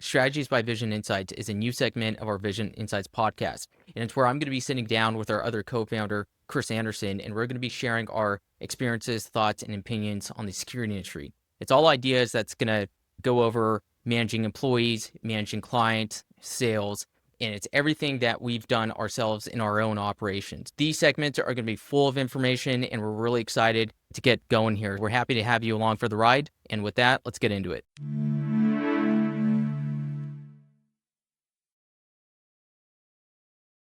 Strategies by Vision InSites is a new segment of our Vision InSites podcast. And it's where I'm going to be sitting down with our other co-founder, Chris Anderson, and we're going to be sharing our experiences, thoughts, and opinions on the security industry. It's all ideas that's going to go over managing employees, managing clients, sales, and it's everything that we've done ourselves in our own operations. These segments are going to be full of information, and we're really excited to get going here. We're happy to have you along for the ride. And with that, let's get into it.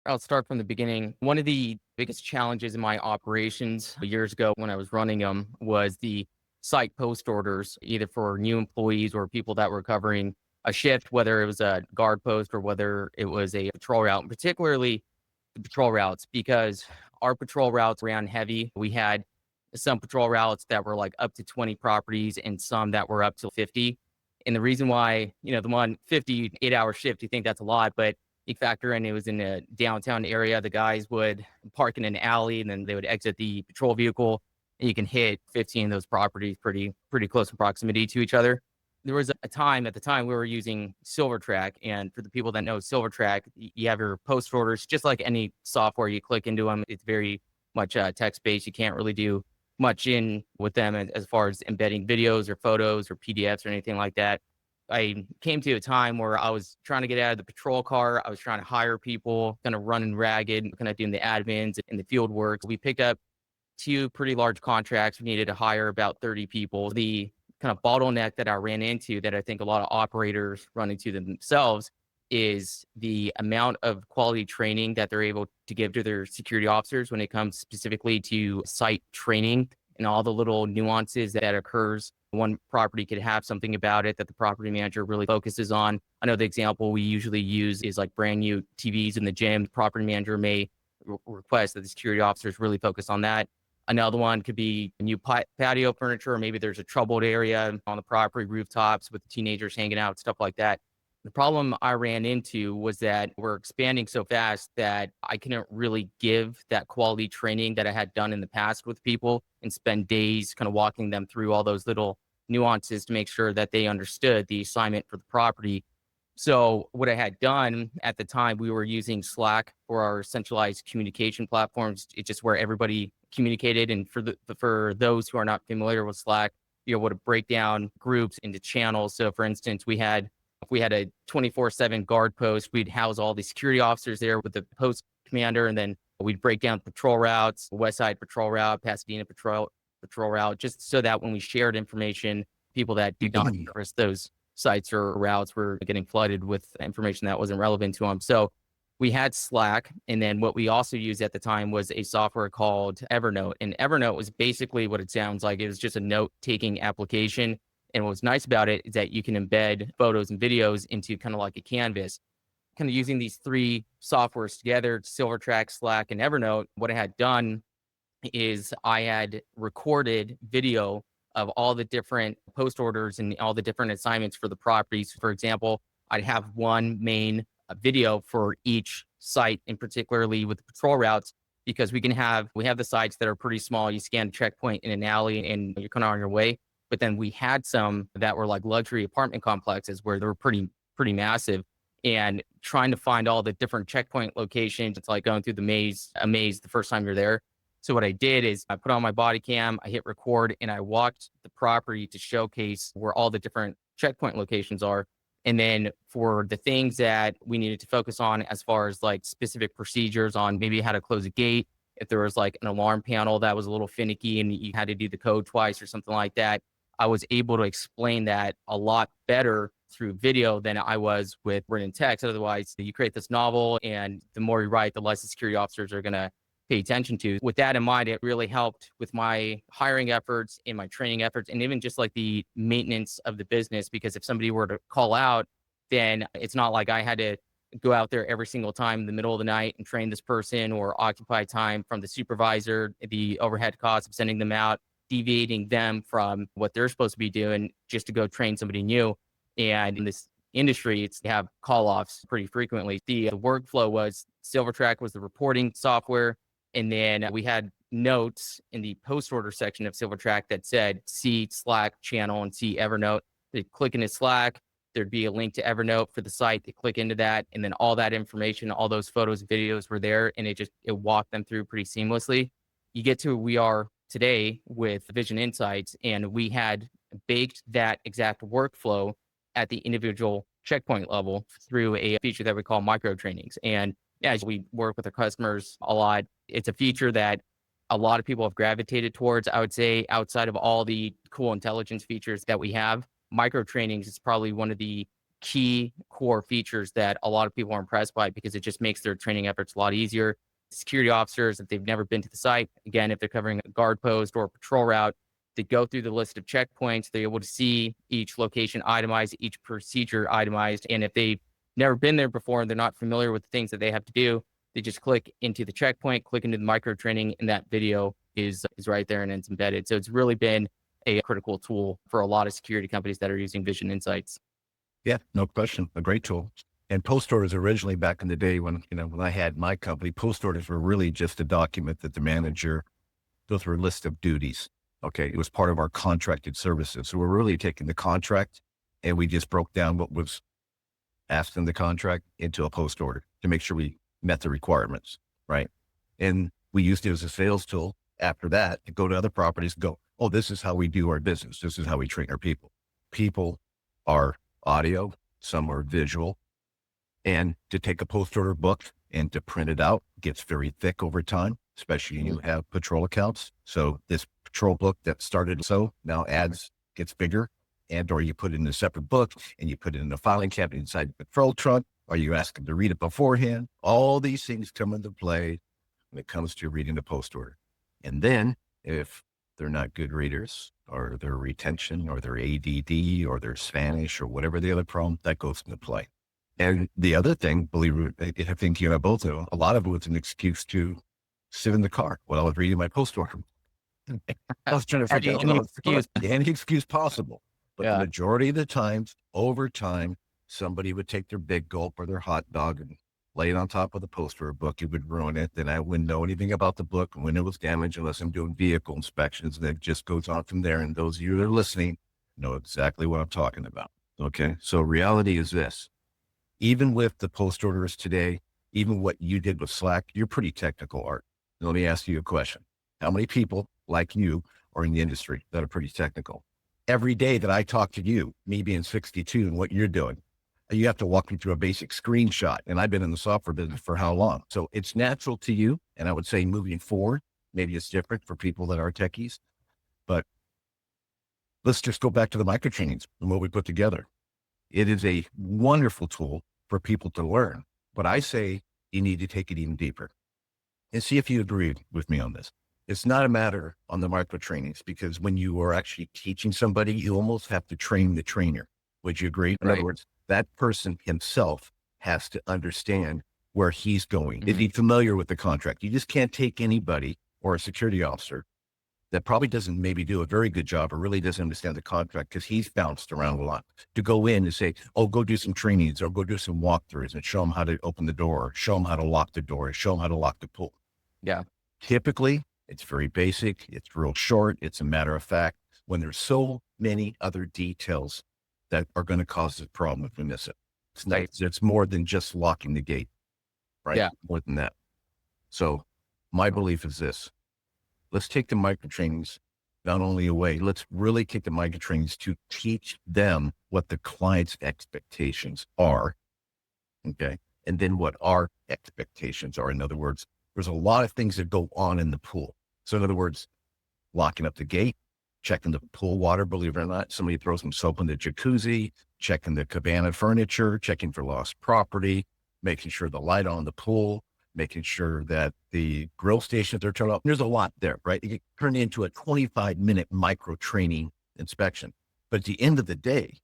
I'll start from the beginning. One of the biggest challenges in my operations years ago when I was running them was the site post orders, either for new employees or people that were covering a shift, whether it was a guard post or whether it was a patrol route, and particularly the patrol routes, because our patrol routes ran heavy. We had some patrol routes that were like up to 20 properties and some that were up to 50. And the reason why, the one 58-hour shift, you think that's a lot, but you factor in it was in a downtown area. The guys would park in an alley and then they would exit the patrol vehicle, and you can hit 15 of those properties pretty close in proximity to each other. There was a time at the time we were using SilverTrack, and for the people that know SilverTrack, you have your post orders just like any software. You click into them. It's very much text based. You can't really do much in with them as far as embedding videos or photos or PDFs or anything like that. I came to a time where I was trying to get out of the patrol car. I was trying to hire people, kind of running ragged, kind of doing the admins and the field work. We picked up two pretty large contracts. We needed to hire about 30 people. The kind of bottleneck that I ran into that I think a lot of operators run into themselves is the amount of quality training that they're able to give to their security officers when it comes specifically to site training and all the little nuances that occurs. One property could have something about it that the property manager really focuses on. I know the example we usually use is like brand new TVs in the gym. The property manager may request that the security officers really focus on that. Another one could be new patio furniture, or maybe there's a troubled area on the property rooftops with teenagers hanging out, stuff like that. The problem I ran into was that we're expanding so fast that I couldn't really give that quality training that I had done in the past with people and spend days kind of walking them through all those little nuances to make sure that they understood the assignment for the property. So what I had done at the time, we were using Slack for our centralized communication platforms. It's just where everybody communicated. And for those who are not familiar with Slack, you're able to break down groups into channels. So for instance, if we had a 24/7 guard post, we'd house all the security officers there with the post commander, and then we'd break down patrol routes, West Side patrol route, Pasadena patrol route, just so that when we shared information, people that did not cross those sites or routes were getting flooded with information that wasn't relevant to them. So we had Slack, and then what we also used at the time was a software called Evernote. And Evernote was basically what it sounds like. It was just a note-taking application. And what's nice about it is that you can embed photos and videos into kind of like a canvas. Kind of using these three softwares together, SilverTrack, Slack, and Evernote, what I had done is I had recorded video of all the different post orders and all the different assignments for the properties. For example, I'd have one main video for each site, and particularly with the patrol routes, because we have the sites that are pretty small. You scan a checkpoint in an alley and you're kind of on your way. But then we had some that were like luxury apartment complexes where they were pretty massive, and trying to find all the different checkpoint locations. It's like going through a maze the first time you're there. So what I did is I put on my body cam, I hit record, and I walked the property to showcase where all the different checkpoint locations are. And then for the things that we needed to focus on as far as like specific procedures on maybe how to close a gate, if there was like an alarm panel that was a little finicky and you had to do the code twice or something like that, I was able to explain that a lot better through video than I was with written text. Otherwise, you create this novel, and the more you write, the less the security officers are going to pay attention to. With that in mind, it really helped with my hiring efforts and my training efforts, and even just like the maintenance of the business, because if somebody were to call out, then it's not like I had to go out there every single time in the middle of the night and train this person, or occupy time from the supervisor, the overhead costs of sending them out, deviating them from what they're supposed to be doing just to go train somebody new. And in this industry, they have call-offs pretty frequently. The workflow was SilverTrack was the reporting software. And then we had notes in the post order section of SilverTrack that said, see Slack channel and see Evernote. They click into Slack, there'd be a link to Evernote for the site. They click into that, and then all that information, all those photos, videos were there, and it walked them through pretty seamlessly. You get to where we are today with Vision InSites, and we had baked that exact workflow at the individual checkpoint level through a feature that we call micro trainings. And yeah, as we work with our customers a lot, it's a feature that a lot of people have gravitated towards. I would say outside of all the cool intelligence features that we have, micro trainings is probably one of the key core features that a lot of people are impressed by because it just makes their training efforts a lot easier. Security officers, if they've never been to the site, again, if they're covering a guard post or a patrol route, they go through the list of checkpoints. They're able to see each location itemized, each procedure itemized. And if they've never been there before and they're not familiar with the things that they have to do, they just click into the checkpoint, click into the micro training, and that video is right there and it's embedded. So it's really been a critical tool for a lot of security companies that are using Vision InSites. Yeah, no question. A great tool. And post orders originally back in the day when I had my company, post orders were really just a document that the manager go through a list of duties. Okay. It was part of our contracted services. So we're really taking the contract and we just broke down what was asked in the contract into a post order to make sure we met the requirements. Right. And we used it as a sales tool after that to go to other properties and go, oh, this is how we do our business. This is how we train our people. People are audio, some are visual. And to take a post order book and to print it out gets very thick over time, especially when you have patrol accounts. So this patrol book that started now gets bigger, and or you put it in a separate book and you put it in a filing cabinet inside the patrol truck, or you ask them to read it beforehand. All these things come into play when it comes to reading the post order. And then if they're not good readers or their retention or their ADD or their Spanish or whatever the other problem, that goes into play. And the other thing, I think you and I both know, a lot of it was an excuse to sit in the car while I was reading my post order. I was trying to figure out any excuse possible. But the majority of the times, over time, somebody would take their big gulp or their hot dog and lay it on top of the post order book. It would ruin it. Then I wouldn't know anything about the book when it was damaged unless I'm doing vehicle inspections. And it just goes on from there. And those of you that are listening know exactly what I'm talking about. Okay. So reality is this. Even with the post orders today, even what you did with Slack, you're pretty technical, Art. Now, let me ask you a question. How many people like you are in the industry that are pretty technical? Every day that I talk to you, me being 62 and what you're doing, you have to walk me through a basic screenshot. And I've been in the software business for how long? So it's natural to you. And I would say moving forward, maybe it's different for people that are techies, but let's just go back to the micro trainings and what we put together. It is a wonderful tool for people to learn, but I say you need to take it even deeper and see if you agree with me on this. It's not a matter on the micro trainings because when you are actually teaching somebody, you almost have to train the trainer. Would you agree? In other words, that person himself has to understand where he's going. Is he familiar with the contract? You just can't take anybody or a security officer that probably doesn't maybe do a very good job or really doesn't understand the contract because he's bounced around a lot to go in and say, oh, go do some trainings or go do some walkthroughs and show them how to open the door, show them how to lock the door, show them how to lock the pool. Yeah. Typically, it's very basic. It's real short. It's a matter of fact when there's so many other details that are going to cause the problem if we miss it. It's more than just locking the gate, right? Yeah. More than that. So my belief is this. Let's take the micro trainings not only away, let's really take the micro trainings to teach them what the client's expectations are. Okay. And then what our expectations are. In other words, there's a lot of things that go on in the pool. So in other words, locking up the gate, checking the pool water, believe it or not, somebody throws some soap in the jacuzzi, checking the cabana furniture, checking for lost property, making sure the light on the pool, making sure that the grill stations are turned off. There's a lot there, right? It can turn into a 25-minute micro training inspection. But at the end of the day,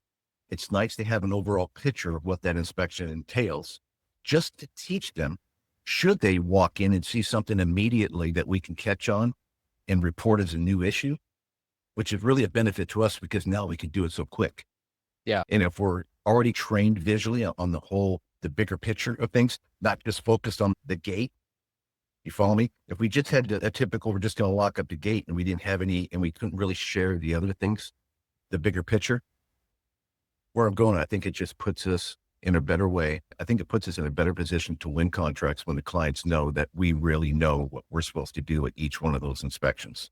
it's nice to have an overall picture of what that inspection entails, just to teach them, should they walk in and see something immediately that we can catch on and report as a new issue, which is really a benefit to us because now we can do it so quick. Yeah. And if we're already trained visually on the bigger picture of things, not just focused on the gate. You follow me? If we just had a typical, we're just going to lock up the gate and we didn't have any, and we couldn't really share the other things, the bigger picture, where I'm going, I think it just puts us in a better way. I think it puts us in a better position to win contracts when the clients know that we really know what we're supposed to do at each one of those inspections.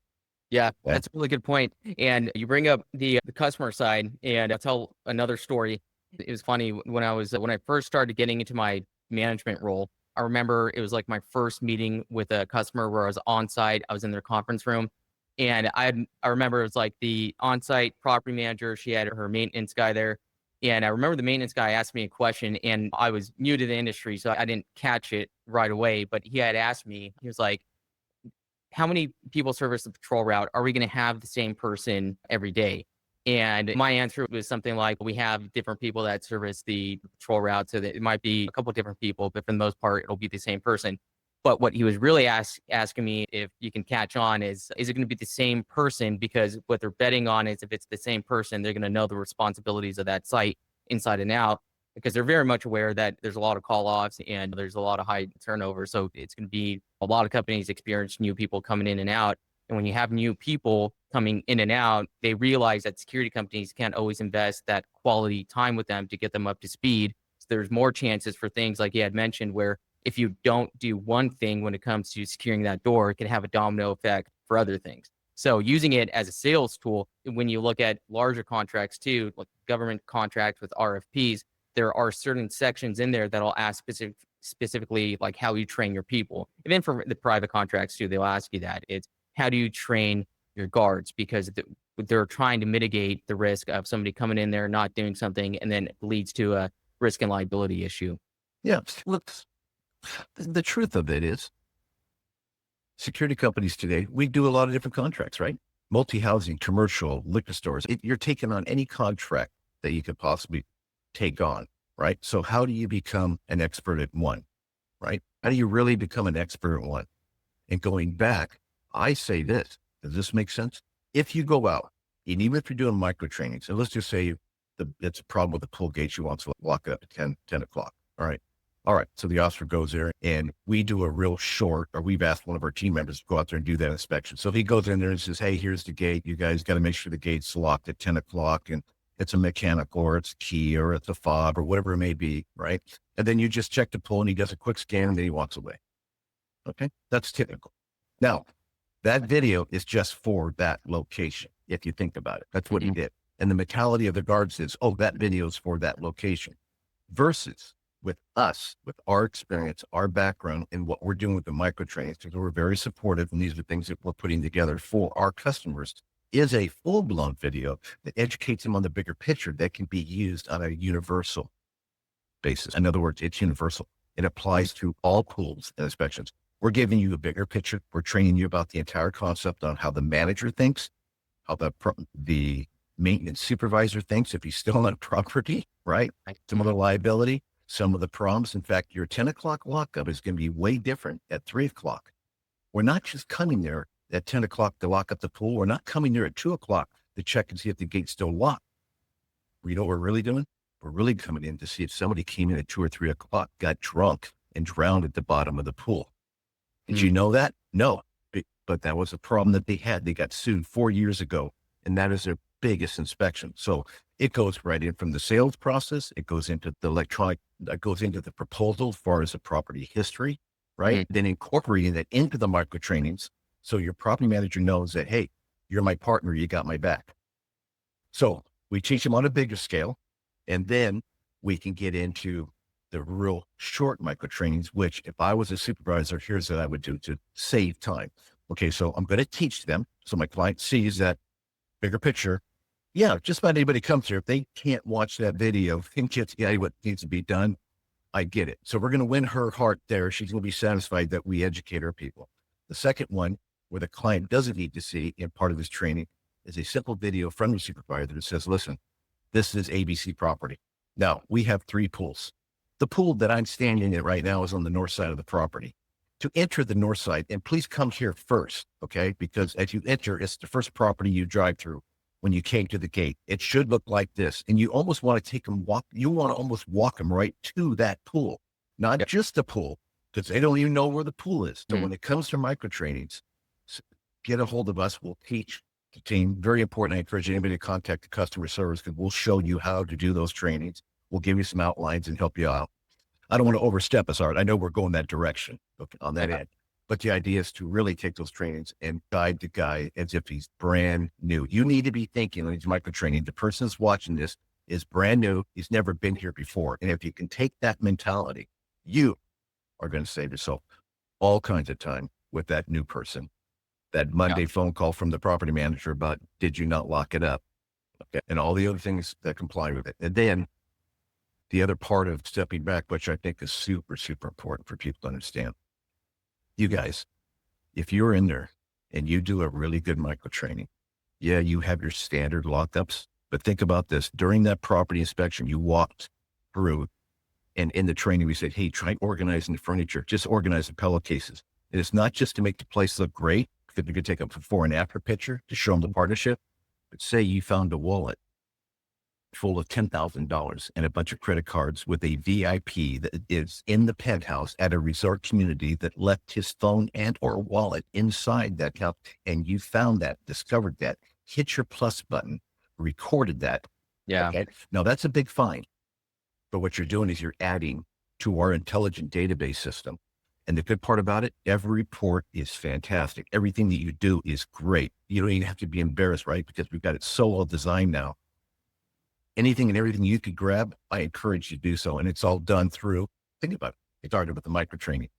Yeah, Okay. that's a really good point. And you bring up the customer side, and I'll tell another story. It was funny when I first started getting into my management role. I remember it was like my first meeting with a customer where I was on site. I was in their conference room, and I remember it was like the on site property manager. She had her maintenance guy there, and I remember the maintenance guy asked me a question, and I was new to the industry, so I didn't catch it right away. But he had asked me. He was like, how many people service the patrol route? Are we going to have the same person every day? And my answer was something like, we have different people that service the patrol route. So that it might be a couple different people, but for the most part, it'll be the same person. But what he was really asking me, if you can catch on, is it going to be the same person? Because what they're betting on is if it's the same person, they're going to know the responsibilities of that site inside and out, because they're very much aware that there's a lot of call offs and there's a lot of high turnover. So it's going to be a lot of companies experience new people coming in and out. And when you have new people coming in and out, they realize that security companies can't always invest that quality time with them to get them up to speed. So there's more chances for things like you had mentioned, where if you don't do one thing when it comes to securing that door, it can have a domino effect for other things. So using it as a sales tool, when you look at larger contracts too, like government contracts with RFPs, there are certain sections in there that'll ask specifically like how you train your people. And then for the private contracts too, they'll ask you that. It's how do you train your guards? Because they're trying to mitigate the risk of somebody coming in there not doing something, and then it leads to a risk and liability issue. Yeah. Look, the truth of it is security companies today, we do a lot of different contracts, right? Multi-housing, commercial, liquor stores. You're taking on any contract that you could possibly take on, right? So how do you become an expert at one, right? How do you really become an expert at one? And going back, I say this, does this make sense? If you go out, and even if you're doing micro trainings, and let's just say it's a problem with the pull gate, you want to lock up at 10 o'clock. All right. All right. So the officer goes there and we do a real short, or we've asked one of our team members to go out there and do that inspection. So if he goes in there and says, hey, here's the gate. You guys got to make sure the gate's locked at 10 o'clock and it's a mechanical or it's a key or it's a fob or whatever it may be. Right. And then you just check the pull and he does a quick scan and then he walks away. Okay. That's typical. Now that video is just for that location. If you think about it, that's what he did. And the mentality of the guards is, oh, that video is for that location, versus with us, with our experience, our background, and what we're doing with the micro trainings, because we're very supportive. And these are things that we're putting together for our customers, is a full blown video that educates them on the bigger picture that can be used on a universal basis. In other words, it's universal. It applies to all pools and inspections. We're giving you a bigger picture. We're training you about the entire concept on how the manager thinks, how the maintenance supervisor thinks if he's still on property, right? Some of the liability, some of the problems. In fact, your 10 o'clock lockup is going to be way different at 3 o'clock. We're not just coming there at 10 o'clock to lock up the pool. We're not coming there at 2 o'clock to check and see if the gate's still locked. You know what we're really doing? We're really coming in to see if somebody came in at 2 or 3 o'clock, got drunk and drowned at the bottom of the pool. Did you know that? No, but that was a problem that they had. They got sued 4 years ago, and that is their biggest inspection. So it goes right in from the sales process. It goes into the electronic, that goes into the proposal as far as the property history, right? Then incorporating that into the micro trainings. So your property manager knows that, hey, you're my partner. You got my back. So we teach them on a bigger scale, and then we can get into the real short micro trainings, which if I was a supervisor, here's what I would do to save time. Okay. So I'm going to teach them. So my client sees that bigger picture. Yeah. Just about anybody comes here. If they can't watch that video and get what needs to be done, I get it. So we're going to win her heart there. She's going to be satisfied that we educate our people. The second one, where the client doesn't need to see in part of this training, is a simple video from the supervisor that says, listen, this is ABC property. Now we have 3 pools. The pool that I'm standing in right now is on the north side of the property. To enter the north side, and please come here first, okay? Because as you enter, it's the first property you drive through when you came to the gate. It should look like this. And you almost want to take them you want to almost walk them right to that pool, not just the pool, because they don't even know where the pool is. So when it comes to micro trainings, get a hold of us. We'll teach the team. Very important. I encourage anybody to contact the customer service because we'll show you how to do those trainings. We'll give you some outlines and help you out. I don't want to overstep us, Art. I know we're going that direction on that end, but the idea is to really take those trainings and guide the guy as if he's brand new. You need to be thinking when he's micro training, the person that's watching this is brand new. He's never been here before. And if you can take that mentality, you are going to save yourself all kinds of time with that new person. That Monday phone call from the property manager about, did you not lock it up? Okay. And all the other things that comply with it. And then the other part of stepping back, which I think is super, super important for people to understand. You guys, if you're in there and you do a really good micro training, yeah, you have your standard lockups, but think about this. During that property inspection, you walked through, and in the training, we said, hey, try organizing the furniture, just organize the pillow cases. And it's not just to make the place look great, because you could take a before and after picture to show them the partnership, but say you found a wallet full of $10,000 and a bunch of credit cards with a VIP that is in the penthouse at a resort community that left his phone and or wallet inside that house. And you found that, discovered that, hit your plus button, recorded that. Yeah. Okay. Now that's a big find, but what you're doing is you're adding to our intelligent database system. And the good part about it, every report is fantastic. Everything that you do is great. You don't even have to be embarrassed, right? Because we've got it so well designed now. Anything and everything you could grab, I encourage you to do so. And it's all done through, think about it. It started with the micro training.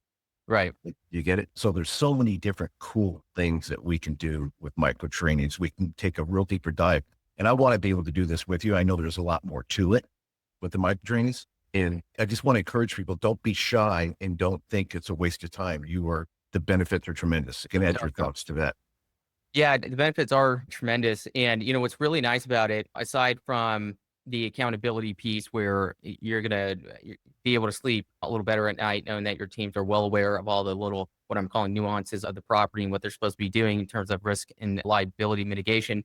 Right. You get it? So there's so many different cool things that we can do with micro trainings. We can take a real deeper dive. And I want to be able to do this with you. I know there's a lot more to it with the micro trainings. And I just want to encourage people, don't be shy and don't think it's a waste of time. The benefits are tremendous. You can add your thoughts to that. Yeah, the benefits are tremendous. And, what's really nice about it, aside from the accountability piece where you're going to be able to sleep a little better at night, knowing that your teams are well aware of all the little, what I'm calling nuances of the property and what they're supposed to be doing in terms of risk and liability mitigation.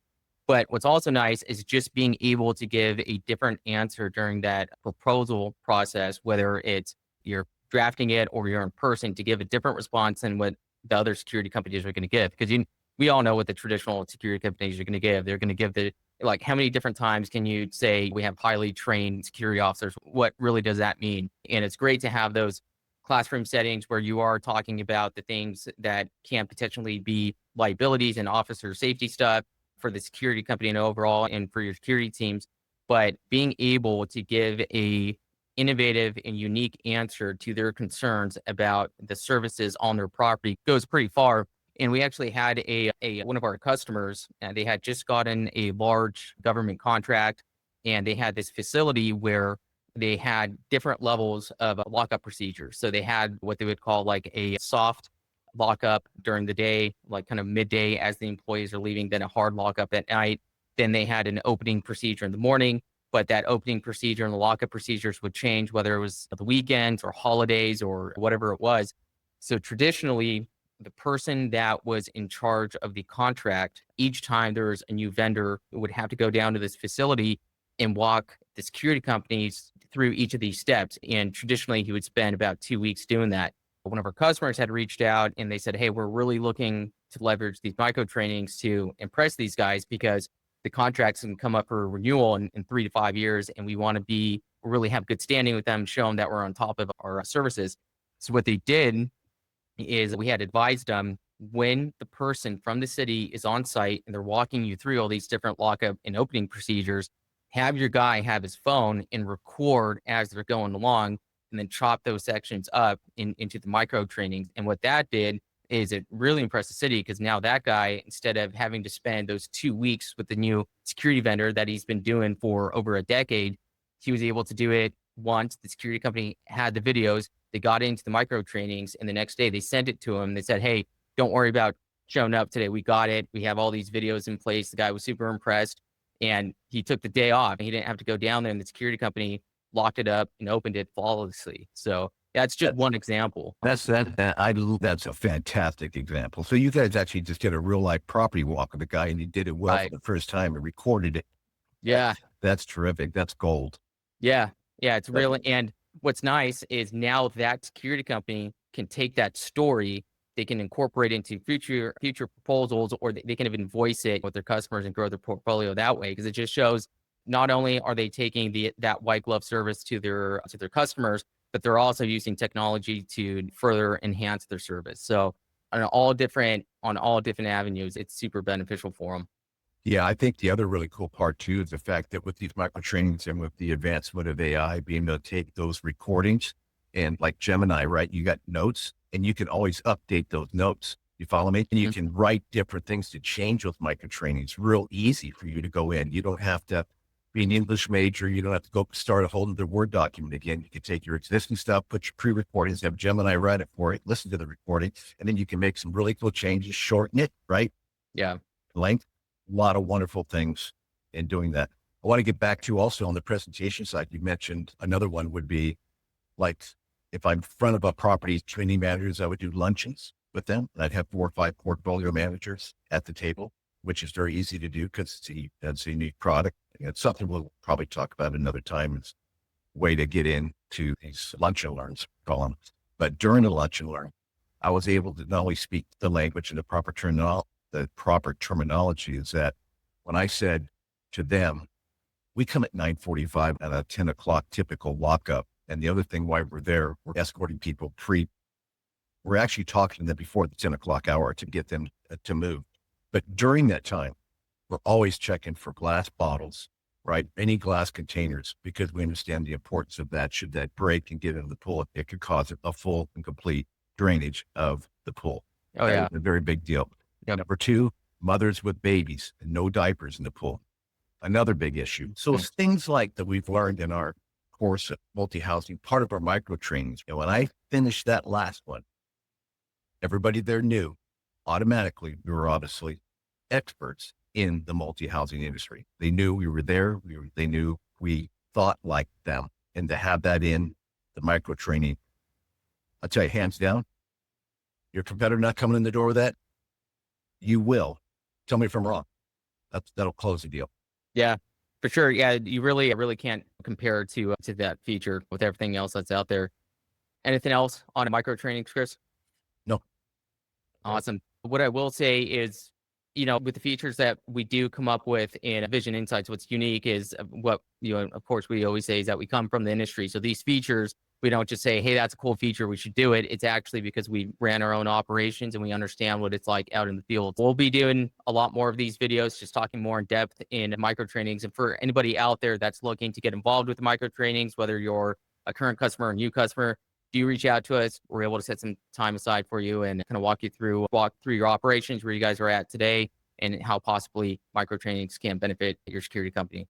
But what's also nice is just being able to give a different answer during that proposal process, whether it's you're drafting it or you're in person, to give a different response than what the other security companies are going to give. Because we all know what the traditional security companies are going to give. They're going to give like, how many different times can you say we have highly trained security officers? What really does that mean? And it's great to have those classroom settings where you are talking about the things that can potentially be liabilities and officer safety stuff for the security company and overall and for your security teams, but being able to give a innovative and unique answer to their concerns about the services on their property goes pretty far. And we actually had a one of our customers, they had just gotten a large government contract, and they had this facility where they had different levels of lockup procedures. So they had what they would call like a soft lockup during the day, like kind of midday as the employees are leaving, then a hard lockup at night. Then they had an opening procedure in the morning, but that opening procedure and the lockup procedures would change whether it was the weekends or holidays or whatever it was. So traditionally, the person that was in charge of the contract, each time there was a new vendor, would have to go down to this facility and walk the security companies through each of these steps. And traditionally, he would spend about 2 weeks doing that. One of our customers had reached out and they said, hey, we're really looking to leverage these micro trainings to impress these guys because the contracts can come up for renewal in 3 to 5 years. And we want to really have good standing with them, show them that we're on top of our services. So what they did is we had advised them, when the person from the city is on site and they're walking you through all these different lockup and opening procedures, have your guy have his phone and record as they're going along, and then chop those sections up into the micro trainings. And what that did is it really impressed the city, because now that guy, instead of having to spend those 2 weeks with the new security vendor that he's been doing for over a decade, he was able to do it once. The security company had the videos, they got into the micro trainings, and the next day they sent it to him. They said, hey, don't worry about showing up today. We got it. We have all these videos in place. The guy was super impressed, and he took the day off. He didn't have to go down there, and the security company locked it up and opened it flawlessly. So that's just one example. That's a fantastic example. So you guys actually just did a real life property walk with the guy, and you did it well Right. for the first time and recorded it. Yeah. That's terrific. That's gold. Yeah. Yeah. It's really, and what's nice is now that security company can take that story they can incorporate into future proposals, or they can even voice it with their customers and grow their portfolio that way. Because it just shows not only are they taking that white glove service to their customers, but they're also using technology to further enhance their service. So on all different avenues, it's super beneficial for them. Yeah, I think the other really cool part too is the fact that with these micro trainings and with the advancement of AI, being able to take those recordings and like Gemini, right? You got notes and you can always update those notes. You follow me? And you can write different things to change those micro trainings. Real easy for you to go in. You don't have to be an English major. You don't have to go start a whole other Word document again. You can take your existing stuff, put your pre-recordings, have Gemini write it for it, listen to the recording, and then you can make some really cool changes, shorten it, right? Yeah. Length. A lot of wonderful things in doing that. I want to get back to also on the presentation side. You mentioned another one would be like if I'm in front of a property training managers, I would do luncheons with them. And I'd have 4 or 5 portfolio managers at the table, which is very easy to do because it's a unique product. And it's something we'll probably talk about another time. It's a way to get into these lunch and learns, call them. But during the lunch and learn, I was able to not only speak the language and the proper terminology is that when I said to them, we come at 9:45 and a 10 o'clock typical walk up. And the other thing why we're there, we're escorting people we're actually talking to them before the 10 o'clock hour to get them to move. But during that time, we're always checking for glass bottles, right? Any glass containers, because we understand the importance of that. Should that break and get into the pool, it could cause a full and complete drainage of the pool. Oh yeah. That's a very big deal. Yep. Number 2, mothers with babies and no diapers in the pool. Another big issue. So it's things like that we've learned in our course of multi-housing, part of our micro trainings. And when I finished that last one, everybody there knew automatically we were obviously experts in the multi-housing industry. They knew we were there. They knew we thought like them. And to have that in the micro training, I'll tell you, hands down, your competitor not coming in the door with that, you will. Tell me if I'm wrong. That'll close the deal. Yeah, for sure. Yeah, you really can't compare to that feature with everything else that's out there. Anything else on micro trainings, Chris? No. Awesome. What I will say is, with the features that we do come up with in Vision InSites, what's unique is what, of course, we always say is that we come from the industry. So these features, we don't just say, hey, that's a cool feature, we should do it. It's actually because we ran our own operations and we understand what it's like out in the field. We'll be doing a lot more of these videos, just talking more in depth in micro trainings. And for anybody out there that's looking to get involved with micro trainings, whether you're a current customer or a new customer, do reach out to us. We're able to set some time aside for you and kind of walk through your operations, where you guys are at today, and how possibly micro trainings can benefit your security company.